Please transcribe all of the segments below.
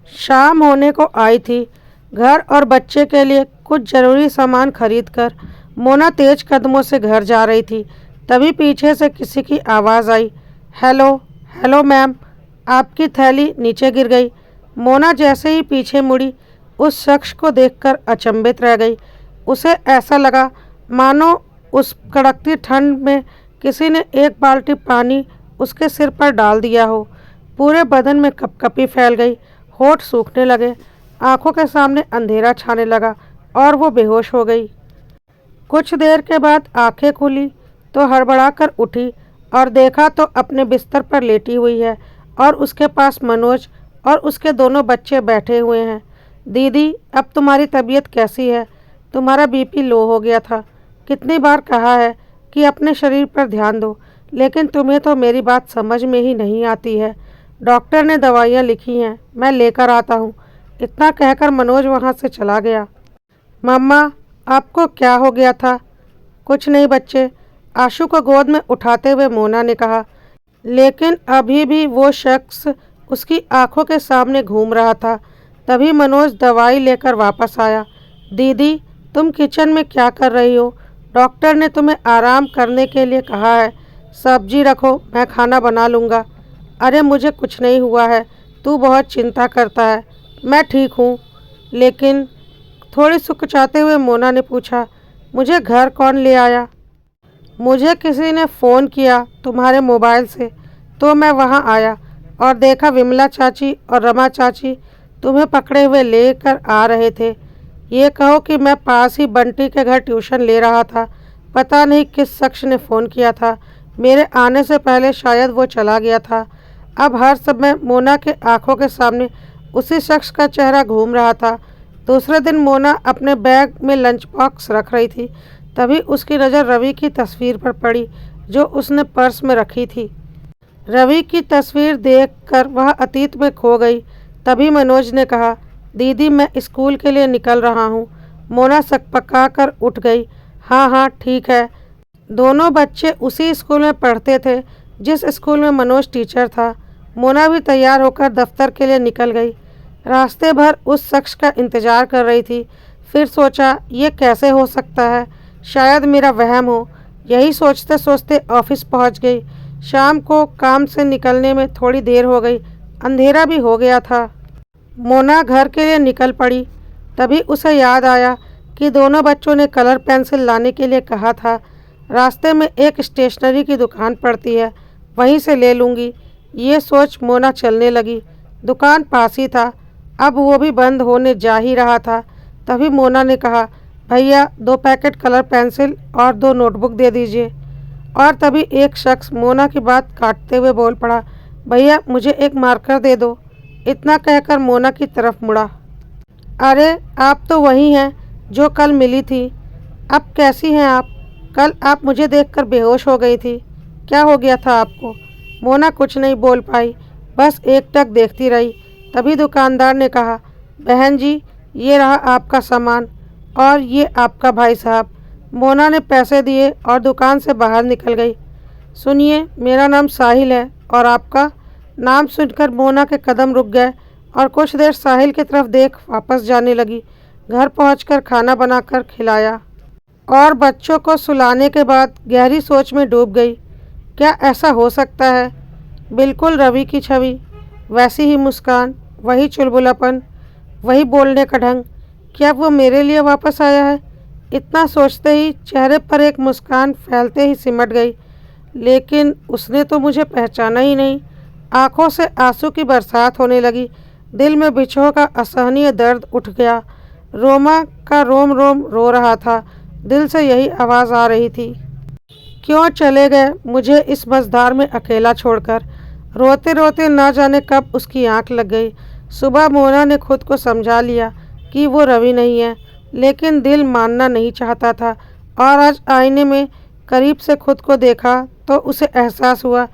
शाम होने को आई थी। घर और बच्चे के लिए कुछ ज़रूरी सामान खरीद कर मोना तेज कदमों से घर जा रही थी। तभी पीछे से किसी की आवाज़ आई, हेलो हेलो मैम। आपकी थैली नीचे गिर गई। मोना जैसे ही पीछे मुड़ी, उस शख्स को देखकर अचंभित रह गई। उसे ऐसा लगा मानो उस कड़कती ठंड में किसी ने एक बाल्टी पानी उसके सिर पर डाल दिया हो। पूरे बदन में कपकपी फैल गई, होठ सूखने लगे, आंखों के सामने अंधेरा छाने लगा और वो बेहोश हो गई। कुछ देर के बाद आंखें खुली तो हड़बड़ा कर उठी और देखा तो अपने बिस्तर पर लेटी हुई है और उसके पास मनोज और उसके दोनों बच्चे बैठे हुए हैं। दीदी, अब तुम्हारी तबीयत कैसी है? तुम्हारा बीपी लो हो गया था। कितनी बार कहा है कि अपने शरीर पर ध्यान दो, लेकिन तुम्हें तो मेरी बात समझ में ही नहीं आती है। डॉक्टर ने दवाइयाँ लिखी हैं, मैं लेकर आता हूँ। इतना कहकर मनोज वहाँ से चला गया। मम्मा, आपको क्या हो गया था? कुछ नहीं बच्चे, आशु को गोद में उठाते हुए मोना ने कहा। लेकिन अभी भी वो शख्स उसकी आंखों के सामने घूम रहा था। तभी मनोज दवाई लेकर वापस आया। दीदी, तुम किचन में क्या कर रही हो? डॉक्टर ने तुम्हें आराम करने के लिए कहा है। सब्जी रखो, मैं खाना बना लूँगा। अरे मुझे कुछ नहीं हुआ है, तू बहुत चिंता करता है। मैं ठीक हूँ। लेकिन थोड़ी सुकचाते हुए मोना ने पूछा, मुझे घर कौन ले आया? मुझे किसी ने फ़ोन किया तुम्हारे मोबाइल से, तो मैं वहाँ आया और देखा विमला चाची और रमा चाची तुम्हें पकड़े हुए लेकर आ रहे थे। ये कहो कि मैं पास ही बंटी के घर ट्यूशन ले रहा था। पता नहीं किस शख्स ने फ़ोन किया था। मेरे आने से पहले शायद वो चला गया था। अब हर समय मोना के आंखों के सामने उसी शख्स का चेहरा घूम रहा था। दूसरे दिन मोना अपने बैग में लंच बॉक्स रख रही थी। तभी उसकी नज़र रवि की तस्वीर पर पड़ी जो उसने पर्स में रखी थी। रवि की तस्वीर देखकर वह अतीत में खो गई। तभी मनोज ने कहा, दीदी मैं स्कूल के लिए निकल रहा हूँ। मोना सकपका कर उठ गई। हाँ हाँ ठीक है। दोनों बच्चे उसी स्कूल में पढ़ते थे जिस स्कूल में मनोज टीचर था। मोना भी तैयार होकर दफ्तर के लिए निकल गई। रास्ते भर उस शख्स का इंतज़ार कर रही थी। फिर सोचा, ये कैसे हो सकता है? शायद मेरा वहम हो। यही सोचते सोचते ऑफिस पहुंच गई। शाम को काम से निकलने में थोड़ी देर हो गई। अंधेरा भी हो गया था। मोना घर के लिए निकल पड़ी। तभी उसे याद आया कि दोनों बच्चों ने कलर पेंसिल लाने के लिए कहा था। रास्ते में एक स्टेशनरी की दुकान पड़ती है, वहीं से ले लूँगी। ये सोच मोना चलने लगी। दुकान पास ही था, अब वो भी बंद होने जा ही रहा था। तभी मोना ने कहा, भैया 2 पैकेट कलर पेंसिल और 2 नोटबुक दे दीजिए। और तभी एक शख्स मोना की बात काटते हुए बोल पड़ा, भैया मुझे एक मार्कर दे दो। इतना कहकर मोना की तरफ मुड़ा। अरे आप तो वही हैं जो कल मिली थी। अब कैसी हैं आप? कल आप मुझे देखकर बेहोश हो गई थी। क्या हो गया था आपको? मोना कुछ नहीं बोल पाई, बस एकटक देखती रही। तभी दुकानदार ने कहा, बहन जी ये रहा आपका सामान और ये आपका भाई साहब। मोना ने पैसे दिए और दुकान से बाहर निकल गई। सुनिए, मेरा नाम साहिल है और आपका? नाम सुनकर मोना के कदम रुक गए और कुछ देर साहिल की तरफ देख वापस जाने लगी। घर पहुंचकर खाना बनाकर खिलाया और बच्चों को सुलाने के बाद गहरी सोच में डूब गई। क्या ऐसा हो सकता है? बिल्कुल रवि की छवि, वैसी ही मुस्कान, वही चुलबुलापन, वही बोलने का ढंग। क्या वो मेरे लिए वापस आया है? इतना सोचते ही चेहरे पर एक मुस्कान फैलते ही सिमट गई। लेकिन उसने तो मुझे पहचाना ही नहीं। आंखों से आंसू की बरसात होने लगी। दिल में बिछोह का असहनीय दर्द उठ गया। रोमा का रोम रोम रो रहा था। दिल से यही आवाज़ आ रही थी, क्यों चले गए मुझे इस मझधार में अकेला छोड़कर। रोते रोते ना जाने कब उसकी आंख लग गई। सुबह मोना ने खुद को समझा लिया कि वो रवि नहीं है, लेकिन दिल मानना नहीं चाहता था। और आज आईने में करीब से खुद को देखा तो उसे एहसास हुआ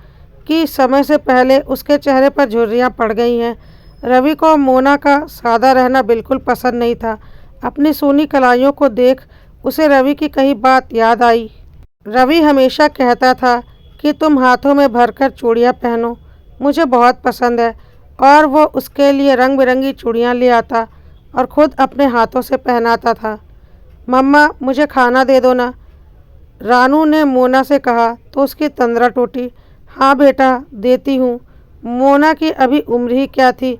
कि समय से पहले उसके चेहरे पर झुर्रियाँ पड़ गई हैं। रवि को मोना का सादा रहना बिल्कुल पसंद नहीं था। अपनी सूनी कलाइयों को देख उसे रवि की कही बात याद आई। रवि हमेशा कहता था कि तुम हाथों में भरकर चूड़ियाँ पहनो, मुझे बहुत पसंद है। और वो उसके लिए रंग बिरंगी चूड़ियाँ ले आता और ख़ुद अपने हाथों से पहनाता था। मम्मा मुझे खाना दे दो ना, रानू ने मोना से कहा तो उसकी तंद्रा टूटी। हाँ बेटा देती हूँ। मोना की अभी उम्र ही क्या थी,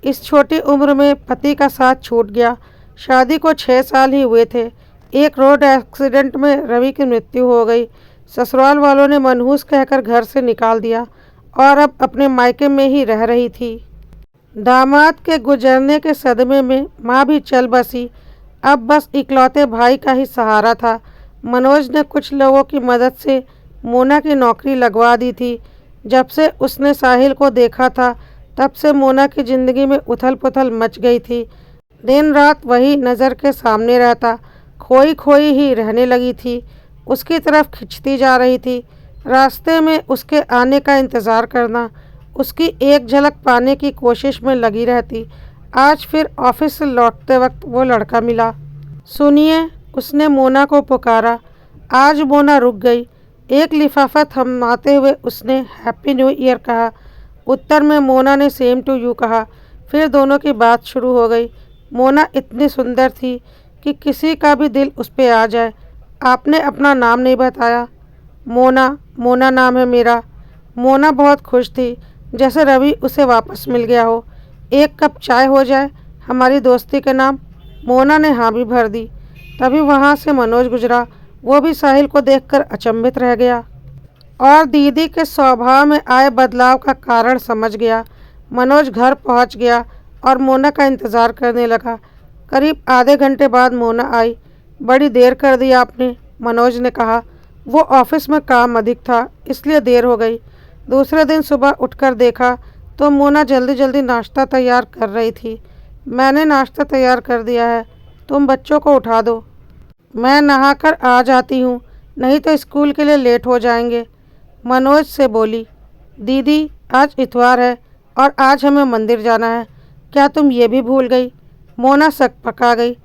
इस छोटी उम्र में पति का साथ छूट गया। शादी को 6 साल ही हुए थे। एक रोड एक्सीडेंट में रवि की मृत्यु हो गई। ससुराल वालों ने मनहूस कहकर घर से निकाल दिया और अब अपने मायके में ही रह रही थी। दामाद के गुजरने के सदमे में माँ भी चल बसी। अब बस इकलौते भाई का ही सहारा था। मनोज ने कुछ लोगों की मदद से मोना की नौकरी लगवा दी थी। जब से उसने साहिल को देखा था तब से मोना की ज़िंदगी में उथल पुथल मच गई थी। दिन रात वही नज़र के सामने रहता, खोई खोई ही रहने लगी थी, उसकी तरफ खिंचती जा रही थी। रास्ते में उसके आने का इंतज़ार करना, उसकी एक झलक पाने की कोशिश में लगी रहती। आज फिर ऑफिस से लौटते वक्त वो लड़का मिला। सुनिए, उसने मोना को पुकारा। आज मोना रुक गई। एक लिफाफा थमाते हुए उसने हैप्पी न्यू ईयर कहा। उत्तर में मोना ने सेम टू यू कहा। फिर दोनों की बात शुरू हो गई। मोना इतनी सुंदर थी कि किसी का भी दिल उस पे आ जाए। आपने अपना नाम नहीं बताया। मोना, मोना नाम है मेरा। मोना बहुत खुश थी, जैसे रवि उसे वापस मिल गया हो। एक कप चाय हो जाए हमारी दोस्ती के नाम। मोना ने हाँ भी भर दी। तभी वहाँ से मनोज गुजरा। वो भी साहिल को देखकर अचंभित रह गया और दीदी के स्वभाव में आए बदलाव का कारण समझ गया। मनोज घर पहुँच गया और मोना का इंतज़ार करने लगा। करीब आधे घंटे बाद मोना आई। बड़ी देर कर दी आपने, मनोज ने कहा। वो ऑफिस में काम अधिक था इसलिए देर हो गई। दूसरे दिन सुबह उठकर देखा तो मोना जल्दी जल्दी नाश्ता तैयार कर रही थी। मैंने नाश्ता तैयार कर दिया है, तुम बच्चों को उठा दो। मैं नहाकर आ जाती हूँ, नहीं तो स्कूल के लिए लेट हो जाएंगे, मनोज से बोली। दीदी आज इतवार है और आज हमें मंदिर जाना है, क्या तुम ये भी भूल गई? मोना सक पका गई।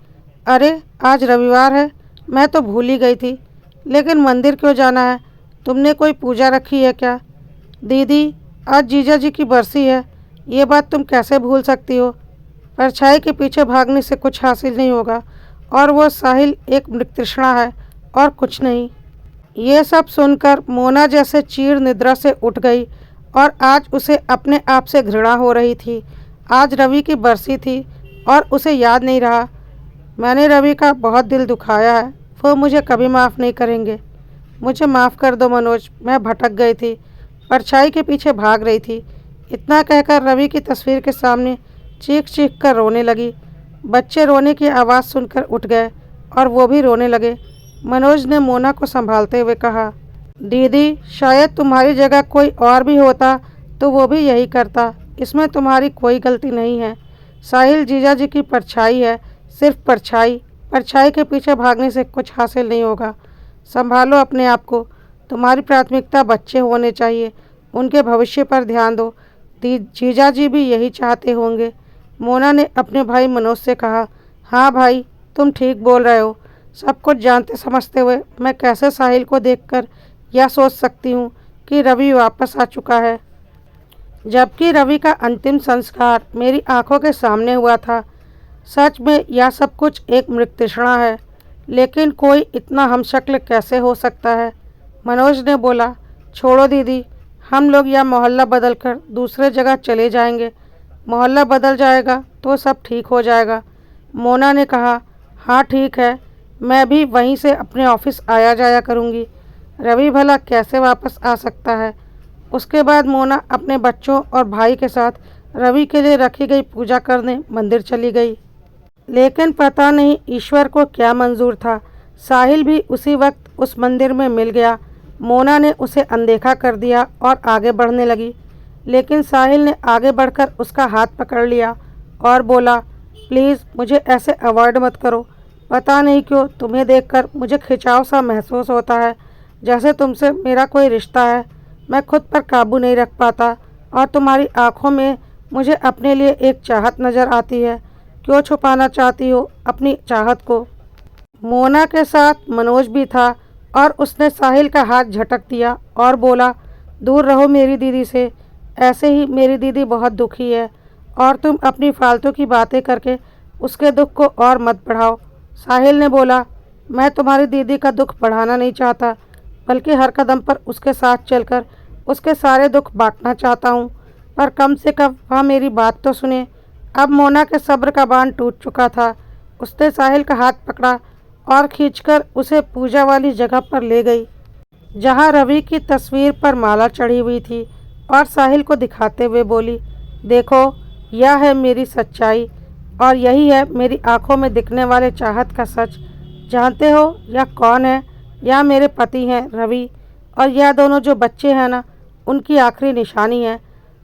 अरे आज रविवार है, मैं तो भूल ही गई थी। लेकिन मंदिर क्यों जाना है? तुमने कोई पूजा रखी है क्या? दीदी आज जीजा जी की बरसी है, ये बात तुम कैसे भूल सकती हो? परछाई के पीछे भागने से कुछ हासिल नहीं होगा और वो साहिल एक मृतृष्णा है और कुछ नहीं। ये सब सुनकर मोना जैसे चीर निद्रा से उठ गई और आज उसे अपने आप से घृणा हो रही थी। आज रवि की बरसी थी और उसे याद नहीं रहा। मैंने रवि का बहुत दिल दुखाया है, वो मुझे कभी माफ़ नहीं करेंगे। मुझे माफ़ कर दो मनोज, मैं भटक गई थी, परछाई के पीछे भाग रही थी। इतना कहकर रवि की तस्वीर के सामने चीख चीख कर रोने लगी। बच्चे रोने की आवाज़ सुनकर उठ गए और वो भी रोने लगे। मनोज ने मोना को संभालते हुए कहा, दीदी शायद तुम्हारी जगह कोई और भी होता तो वो भी यही करता, इसमें तुम्हारी कोई गलती नहीं है। साहिल जीजा जी की परछाई है, सिर्फ परछाई। परछाई के पीछे भागने से कुछ हासिल नहीं होगा। संभालो अपने आप को, तुम्हारी प्राथमिकता बच्चे होने चाहिए, उनके भविष्य पर ध्यान दो। जीजा जी भी यही चाहते होंगे। मोना ने अपने भाई मनोज से कहा। हाँ भाई, तुम ठीक बोल रहे हो। सब कुछ जानते समझते हुए मैं कैसे साहिल को देखकर यह सोच सकती हूँ कि रवि वापस आ चुका है, जबकि रवि का अंतिम संस्कार मेरी आंखों के सामने हुआ था। सच में यह सब कुछ एक मृतृष्णा है, लेकिन कोई इतना हमशक्ल कैसे हो सकता है? मनोज ने बोला। छोड़ो दीदी, हम लोग यह मोहल्ला बदलकर दूसरे जगह चले जाएंगे। मोहल्ला बदल जाएगा तो सब ठीक हो जाएगा, मोना ने कहा। हाँ ठीक है, मैं भी वहीं से अपने ऑफिस आया जाया करूँगी। रवि भला कैसे वापस आ सकता है? उसके बाद मोना अपने बच्चों और भाई के साथ रवि के लिए रखी गई पूजा करने मंदिर चली गई। लेकिन पता नहीं ईश्वर को क्या मंजूर था, साहिल भी उसी वक्त उस मंदिर में मिल गया। मोना ने उसे अनदेखा कर दिया और आगे बढ़ने लगी, लेकिन साहिल ने आगे बढ़कर उसका हाथ पकड़ लिया और बोला, प्लीज़ मुझे ऐसे अवॉइड मत करो। पता नहीं क्यों तुम्हें देखकर मुझे खिंचाव सा महसूस होता है, जैसे तुमसे मेरा कोई रिश्ता है। मैं खुद पर काबू नहीं रख पाता और तुम्हारी आंखों में मुझे अपने लिए एक चाहत नज़र आती है। क्यों छुपाना चाहती हो अपनी चाहत को? मोना के साथ मनोज भी था और उसने साहिल का हाथ झटक दिया और बोला, दूर रहो मेरी दीदी से। ऐसे ही मेरी दीदी बहुत दुखी है और तुम अपनी फालतू की बातें करके उसके दुख को और मत बढ़ाओ। साहिल ने बोला, मैं तुम्हारी दीदी का दुख बढ़ाना नहीं चाहता, बल्कि हर कदम पर उसके साथ चलकर उसके सारे दुख बांटना चाहता हूँ, पर कम से कम वह मेरी बात तो सुने। अब मोना के सब्र का बांध टूट चुका था। उसने साहिल का हाथ पकड़ा और खींचकर उसे पूजा वाली जगह पर ले गई, जहाँ रवि की तस्वीर पर माला चढ़ी हुई थी, और साहिल को दिखाते हुए बोली, देखो, यह है मेरी सच्चाई और यही है मेरी आंखों में दिखने वाले चाहत का सच। जानते हो यह कौन है? यह मेरे पति हैं रवि, और यह दोनों जो बच्चे हैं ना, उनकी आखिरी निशानी है।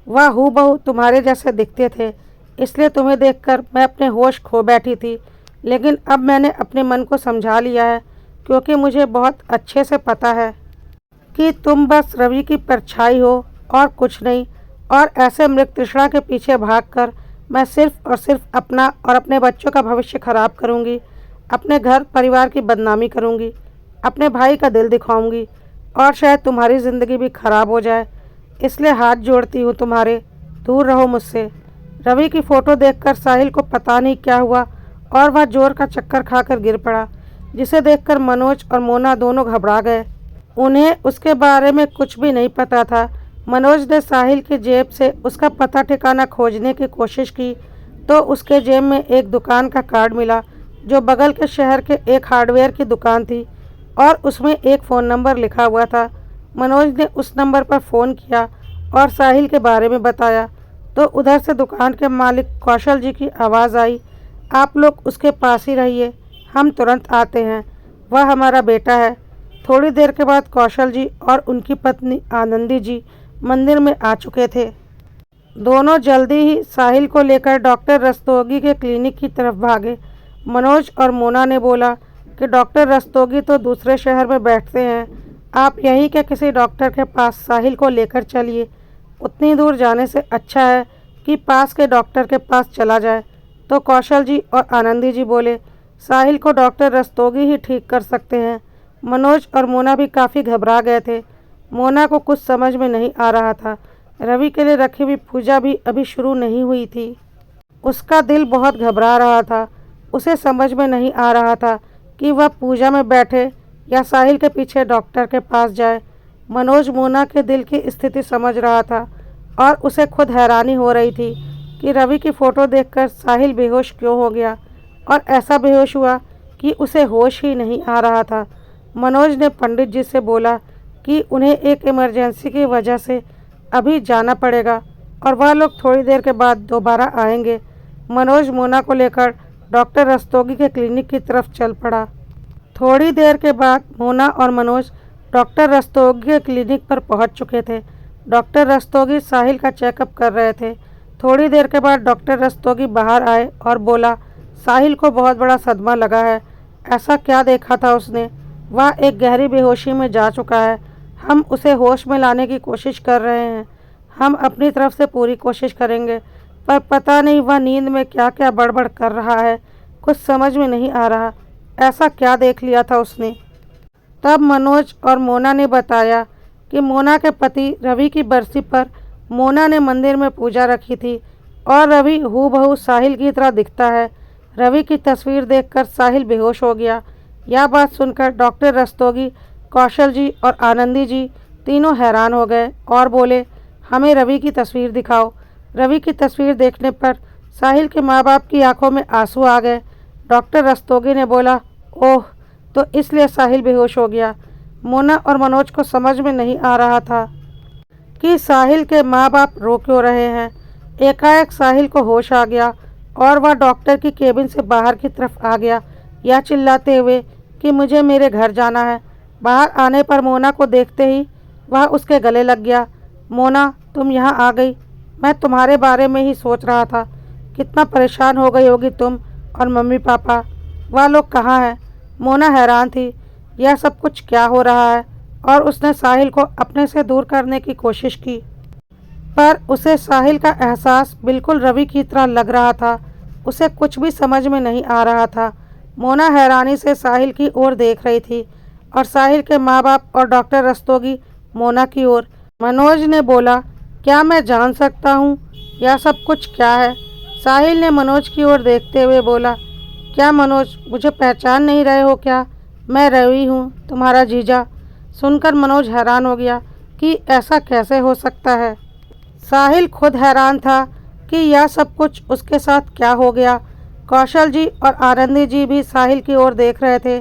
वह हूबहू तुम्हारे जैसे दिखते थे, इसलिए तुम्हें देखकर मैं अपने होश खो बैठी थी, लेकिन अब मैंने अपने मन को समझा लिया है, क्योंकि मुझे बहुत अच्छे से पता है कि तुम बस रवि की परछाई हो और कुछ नहीं। और ऐसे मृग तृष्णा के पीछे भागकर मैं सिर्फ और सिर्फ अपना और अपने बच्चों का भविष्य खराब करूंगी, अपने घर परिवार की बदनामी करूंगी, अपने भाई का दिल दिखाऊंगी, और शायद तुम्हारी ज़िंदगी भी खराब हो जाए। इसलिए हाथ जोड़ती हूँ तुम्हारे, दूर रहो मुझसे। रवि की फ़ोटो देखकर साहिल को पता नहीं क्या हुआ और वह जोर का चक्कर खाकर गिर पड़ा, जिसे देखकर मनोज और मोना दोनों घबरा गए। उन्हें उसके बारे में कुछ भी नहीं पता था। मनोज ने साहिल की जेब से उसका पता ठिकाना खोजने की कोशिश की तो उसके जेब में एक दुकान का कार्ड मिला, जो बगल के शहर के एक हार्डवेयर की दुकान थी, और उसमें एक फ़ोन नंबर लिखा हुआ था। मनोज ने उस नंबर पर फ़ोन किया और साहिल के बारे में बताया, तो उधर से दुकान के मालिक कौशल जी की आवाज़ आई, आप लोग उसके पास ही रहिए, हम तुरंत आते हैं, वह हमारा बेटा है। थोड़ी देर के बाद कौशल जी और उनकी पत्नी आनंदी जी मंदिर में आ चुके थे। दोनों जल्दी ही साहिल को लेकर डॉक्टर रस्तोगी के क्लिनिक की तरफ भागे। मनोज और मोना ने बोला कि डॉक्टर रस्तोगी तो दूसरे शहर में बैठते हैं, आप यहीं के किसी डॉक्टर के पास साहिल को लेकर चलिए। उतनी दूर जाने से अच्छा है कि पास के डॉक्टर के पास चला जाए। तो कौशल जी और आनंदी जी बोले, साहिल को डॉक्टर रस्तोगी ही ठीक कर सकते हैं। मनोज और मोना भी काफ़ी घबरा गए थे। मोना को कुछ समझ में नहीं आ रहा था। रवि के लिए रखी हुई पूजा भी अभी शुरू नहीं हुई थी। उसका दिल बहुत घबरा रहा था। उसे समझ में नहीं आ रहा था कि वह पूजा में बैठे या साहिल के पीछे डॉक्टर के पास जाए। मनोज मोना के दिल की स्थिति समझ रहा था और उसे खुद हैरानी हो रही थी कि रवि की फ़ोटो देखकर साहिल बेहोश क्यों हो गया, और ऐसा बेहोश हुआ कि उसे होश ही नहीं आ रहा था। मनोज ने पंडित जी से बोला कि उन्हें एक इमरजेंसी की वजह से अभी जाना पड़ेगा और वह लोग थोड़ी देर के बाद दोबारा आएंगे। मनोज मोना को लेकर डॉक्टर रस्तोगी के क्लिनिक की तरफ चल पड़ा। थोड़ी देर के बाद मोना और मनोज डॉक्टर रस्तोगी के क्लिनिक पर पहुंच चुके थे। डॉक्टर रस्तोगी साहिल का चेकअप कर रहे थे। थोड़ी देर के बाद डॉक्टर रस्तोगी बाहर आए और बोला, साहिल को बहुत बड़ा सदमा लगा है। ऐसा क्या देखा था उसने? वह एक गहरी बेहोशी में जा चुका है। हम उसे होश में लाने की कोशिश कर रहे हैं। हम अपनी तरफ से पूरी कोशिश करेंगे, पर पता नहीं वह नींद में क्या क्या बड़बड़ कर रहा है, कुछ समझ में नहीं आ रहा। ऐसा क्या देख लिया था उसने? तब मनोज और मोना ने बताया कि मोना के पति रवि की बरसी पर मोना ने मंदिर में पूजा रखी थी और रवि हूबहू साहिल की तरह दिखता है। रवि की तस्वीर देखकर साहिल बेहोश हो गया। यह बात सुनकर डॉक्टर रस्तोगी, कौशल जी और आनंदी जी तीनों हैरान हो गए और बोले, हमें रवि की तस्वीर दिखाओ। रवि की तस्वीर देखने पर साहिल के माँ बाप की आंखों में आंसू आ गए। डॉक्टर रस्तोगी ने बोला, ओह, तो इसलिए साहिल बेहोश हो गया। मोना और मनोज को समझ में नहीं आ रहा था कि साहिल के माँ बाप रो क्यों रहे हैं। एकाएक साहिल को होश आ गया और वह डॉक्टर की केबिन से बाहर की तरफ आ गया, यह चिल्लाते हुए कि मुझे मेरे घर जाना है। बाहर आने पर मोना को देखते ही वह उसके गले लग गया। मोना, तुम यहाँ आ गई, मैं तुम्हारे बारे में ही सोच रहा था। कितना परेशान हो गई होगी तुम और मम्मी पापा। वह लोग कहाँ हैं? मोना हैरान थी, यह सब कुछ क्या हो रहा है, और उसने साहिल को अपने से दूर करने की कोशिश की, पर उसे साहिल का एहसास बिल्कुल रवि की तरह लग रहा था। उसे कुछ भी समझ में नहीं आ रहा था। मोना हैरानी से साहिल की ओर देख रही थी और साहिल के माँ बाप और डॉक्टर रस्तोगी मोना की ओर। मनोज ने बोला, क्या मैं जान सकता हूँ यह सब कुछ क्या है? साहिल ने मनोज की ओर देखते हुए बोला। क्या मनोज, मुझे पहचान नहीं रहे हो क्या? मैं रवि हूँ, तुम्हारा जीजा। सुनकर मनोज हैरान हो गया कि ऐसा कैसे हो सकता है। साहिल खुद हैरान था कि यह सब कुछ उसके साथ क्या हो गया। कौशल जी और आनंदी जी भी साहिल की ओर देख रहे थे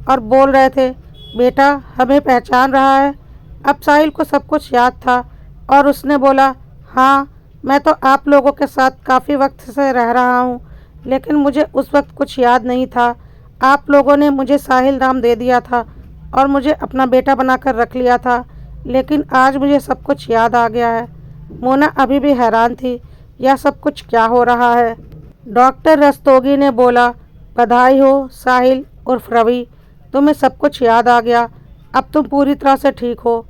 और बोल रहे थे, बेटा हमें पहचान रहा है? अब साहिल को सब कुछ याद था और उसने बोला, हाँ मैं तो आप लोगों के साथ काफ़ी वक्त से रह रहा हूँ, लेकिन मुझे उस वक्त कुछ याद नहीं था। आप लोगों ने मुझे साहिल नाम दे दिया था और मुझे अपना बेटा बनाकर रख लिया था, लेकिन आज मुझे सब कुछ याद आ गया है। मोना अभी भी हैरान थी, यह सब कुछ क्या हो रहा है। डॉक्टर रस्तोगी ने बोला, बधाई हो साहिल उर्फ रवि, तुम्हें सब कुछ याद आ गया, अब तुम पूरी तरह से ठीक हो।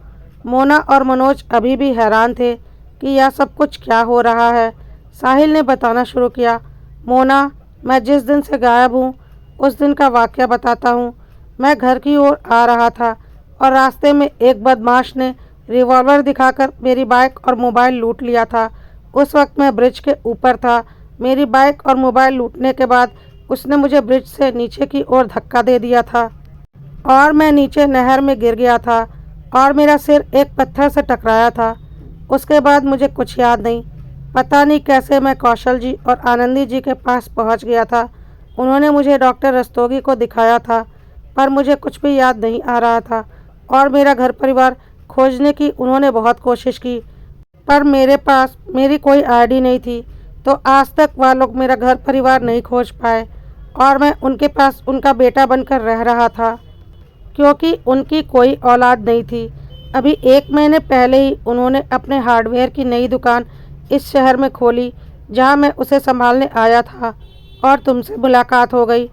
मोना और मनोज अभी भी हैरान थे कि यह सब कुछ क्या हो रहा है। साहिल ने बताना शुरू किया, मोना, मैं जिस दिन से गायब हूँ उस दिन का वाक़या बताता हूँ। मैं घर की ओर आ रहा था और रास्ते में एक बदमाश ने रिवॉल्वर दिखाकर मेरी बाइक और मोबाइल लूट लिया था। उस वक्त मैं ब्रिज के ऊपर था। मेरी बाइक और मोबाइल लूटने के बाद उसने मुझे ब्रिज से नीचे की ओर धक्का दे दिया था और मैं नीचे नहर में गिर गया था और मेरा सिर एक पत्थर से टकराया था। उसके बाद मुझे कुछ याद नहीं। पता नहीं कैसे मैं कौशल जी और आनंदी जी के पास पहुंच गया था। उन्होंने मुझे डॉक्टर रस्तोगी को दिखाया था, पर मुझे कुछ भी याद नहीं आ रहा था और मेरा घर परिवार खोजने की उन्होंने बहुत कोशिश की, पर मेरे पास मेरी कोई आईडी नहीं थी, तो आज तक वह लोग मेरा घर परिवार नहीं खोज पाए और मैं उनके पास उनका बेटा बनकर रह रहा था, क्योंकि उनकी कोई औलाद नहीं थी। अभी 1 महीने पहले ही उन्होंने अपने हार्डवेयर की नई दुकान इस शहर में खोली, जहां मैं उसे संभालने आया था और तुमसे मुलाकात हो गई।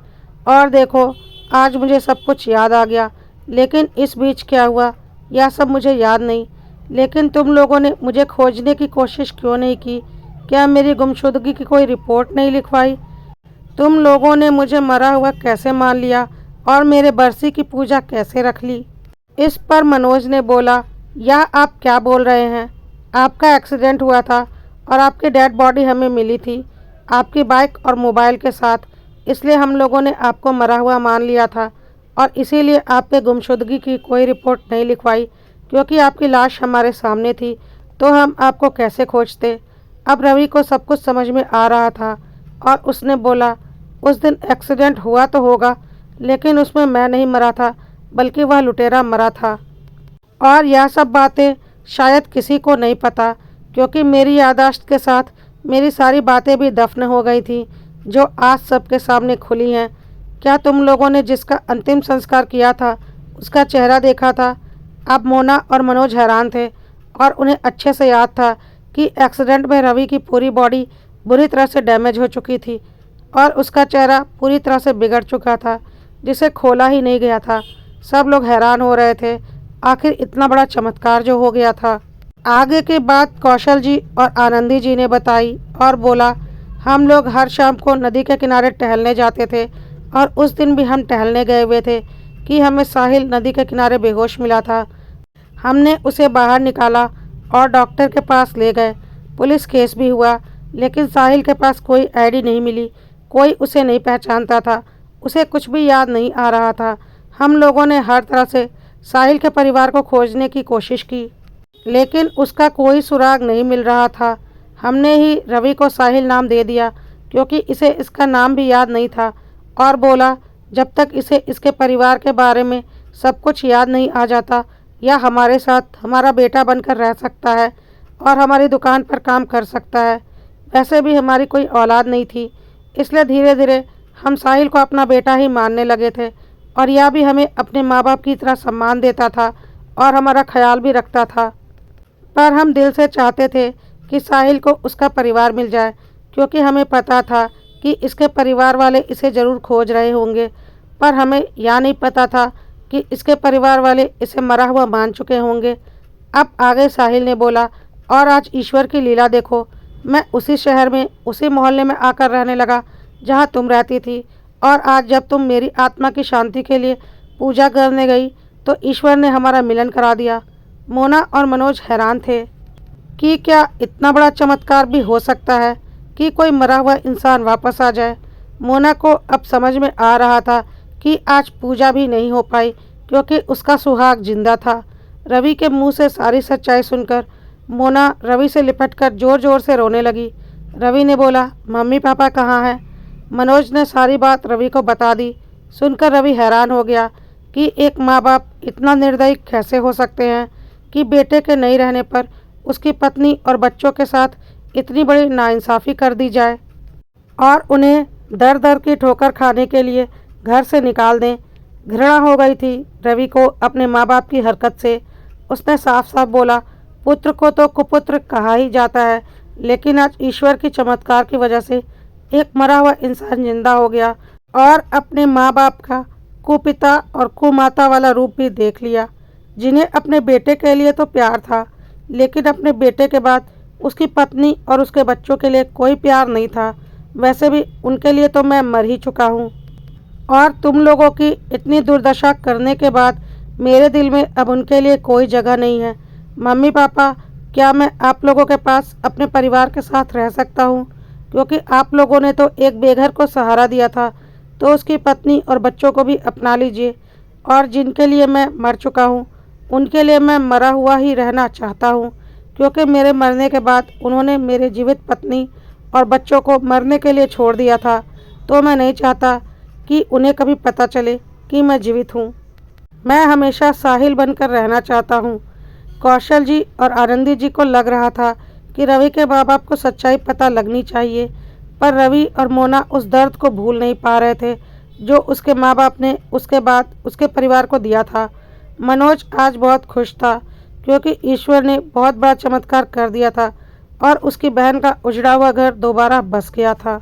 और देखो, आज मुझे सब कुछ याद आ गया, लेकिन इस बीच क्या हुआ यह सब मुझे याद नहीं। लेकिन तुम लोगों ने मुझे खोजने की कोशिश क्यों नहीं की? क्या मेरी गुमशुदगी की कोई रिपोर्ट नहीं लिखवाई? तुम लोगों ने मुझे मरा हुआ कैसे मान लिया और मेरे बरसी की पूजा कैसे रख ली? इस पर मनोज ने बोला, यह आप क्या बोल रहे हैं? आपका एक्सीडेंट हुआ था और आपकी डेड बॉडी हमें मिली थी आपकी बाइक और मोबाइल के साथ, इसलिए हम लोगों ने आपको मरा हुआ मान लिया था और इसीलिए आपके गुमशुदगी की कोई रिपोर्ट नहीं लिखवाई, क्योंकि आपकी लाश हमारे सामने थी तो हम आपको कैसे खोजते। अब रवि को सब कुछ समझ में आ रहा था और उसने बोला, उस दिन एक्सीडेंट हुआ तो होगा, लेकिन उसमें मैं नहीं मरा था बल्कि वह लुटेरा मरा था। और यह सब बातें शायद किसी को नहीं पता, क्योंकि मेरी याददाश्त के साथ मेरी सारी बातें भी दफन हो गई थी, जो आज सबके सामने खुली हैं। क्या तुम लोगों ने जिसका अंतिम संस्कार किया था उसका चेहरा देखा था? अब मोना और मनोज हैरान थे और उन्हें अच्छे से याद था कि एक्सीडेंट में रवि की पूरी बॉडी बुरी तरह से डैमेज हो चुकी थी और उसका चेहरा पूरी तरह से बिगड़ चुका था, जिसे खोला ही नहीं गया था। सब लोग हैरान हो रहे थे, आखिर इतना बड़ा चमत्कार जो हो गया था। आगे की बात कौशल जी और आनंदी जी ने बताई और बोला, हम लोग हर शाम को नदी के किनारे टहलने जाते थे और उस दिन भी हम टहलने गए हुए थे कि हमें साहिल नदी के किनारे बेहोश मिला था। हमने उसे बाहर निकाला और डॉक्टर के पास ले गए। पुलिस केस भी हुआ, लेकिन साहिल के पास कोई आईडी नहीं मिली, कोई उसे नहीं पहचानता था, उसे कुछ भी याद नहीं आ रहा था। हम लोगों ने हर तरह से साहिल के परिवार को खोजने की कोशिश की, लेकिन उसका कोई सुराग नहीं मिल रहा था। हमने ही रवि को साहिल नाम दे दिया, क्योंकि इसे इसका नाम भी याद नहीं था, और बोला जब तक इसे इसके परिवार के बारे में सब कुछ याद नहीं आ जाता, या हमारे साथ हमारा बेटा बनकर रह सकता है और हमारी दुकान पर काम कर सकता है। वैसे भी हमारी कोई औलाद नहीं थी, इसलिए धीरे धीरे हम साहिल को अपना बेटा ही मानने लगे थे, और यह भी हमें अपने माँ बाप की तरह सम्मान देता था और हमारा ख्याल भी रखता था। पर हम दिल से चाहते थे कि साहिल को उसका परिवार मिल जाए, क्योंकि हमें पता था कि इसके परिवार वाले इसे ज़रूर खोज रहे होंगे, पर हमें यह नहीं पता था कि इसके परिवार वाले इसे मरा हुआ मान चुके होंगे। अब आगे साहिल ने बोला, और आज ईश्वर की लीला देखो, मैं उसी शहर में उसी मोहल्ले में आकर रहने लगा जहाँ तुम रहती थी, और आज जब तुम मेरी आत्मा की शांति के लिए पूजा करने गई तो ईश्वर ने हमारा मिलन करा दिया। मोना और मनोज हैरान थे। कि क्या इतना बड़ा चमत्कार भी हो सकता है कि कोई मरा हुआ इंसान वापस आ जाए। मोना को अब समझ में आ रहा था कि आज पूजा भी नहीं हो पाई क्योंकि उसका सुहाग जिंदा था। रवि के मुंह से सारी सच्चाई सुनकर मोना रवि से लिपटकर जोर जोर से रोने लगी। रवि ने बोला, मम्मी पापा कहाँ हैं? मनोज ने सारी बात रवि को बता दी। सुनकर रवि हैरान हो गया कि एक माँ बाप इतना निर्दयी कैसे हो सकते हैं कि बेटे के नहीं रहने पर उसकी पत्नी और बच्चों के साथ इतनी बड़ी नाइंसाफ़ी कर दी जाए और उन्हें दर दर की ठोकर खाने के लिए घर से निकाल दें। घृणा हो गई थी रवि को अपने माँ बाप की हरकत से। उसने साफ साफ बोला, पुत्र को तो कुपुत्र कहा ही जाता है, लेकिन आज ईश्वर की चमत्कार की वजह से एक मरा हुआ इंसान जिंदा हो गया और अपने माँ बाप का कुपिता और कुमाता वाला रूप भी देख लिया, जिन्हें अपने बेटे के लिए तो प्यार था, लेकिन अपने बेटे के बाद उसकी पत्नी और उसके बच्चों के लिए कोई प्यार नहीं था। वैसे भी उनके लिए तो मैं मर ही चुका हूँ और तुम लोगों की इतनी दुर्दशा करने के बाद मेरे दिल में अब उनके लिए कोई जगह नहीं है। मम्मी पापा, क्या मैं आप लोगों के पास अपने परिवार के साथ रह सकता हूँ? क्योंकि आप लोगों ने तो एक बेघर को सहारा दिया था, तो उसकी पत्नी और बच्चों को भी अपना लीजिए। और जिनके लिए मैं मर चुका हूँ उनके लिए मैं मरा हुआ ही रहना चाहता हूँ, क्योंकि मेरे मरने के बाद उन्होंने मेरे जीवित पत्नी और बच्चों को मरने के लिए छोड़ दिया था, तो मैं नहीं चाहता कि उन्हें कभी पता चले कि मैं जीवित हूँ। मैं हमेशा साहिल बनकर रहना चाहता हूँ। कौशल जी और आनंदी जी को लग रहा था कि रवि के माँ बाप को सच्चाई पता लगनी चाहिए, पर रवि और मोना उस दर्द को भूल नहीं पा रहे थे जो उसके माँ बाप ने उसके बाद उसके परिवार को दिया था। मनोज आज बहुत खुश था क्योंकि ईश्वर ने बहुत बड़ा चमत्कार कर दिया था और उसकी बहन का उजड़ा हुआ घर दोबारा बस गया था।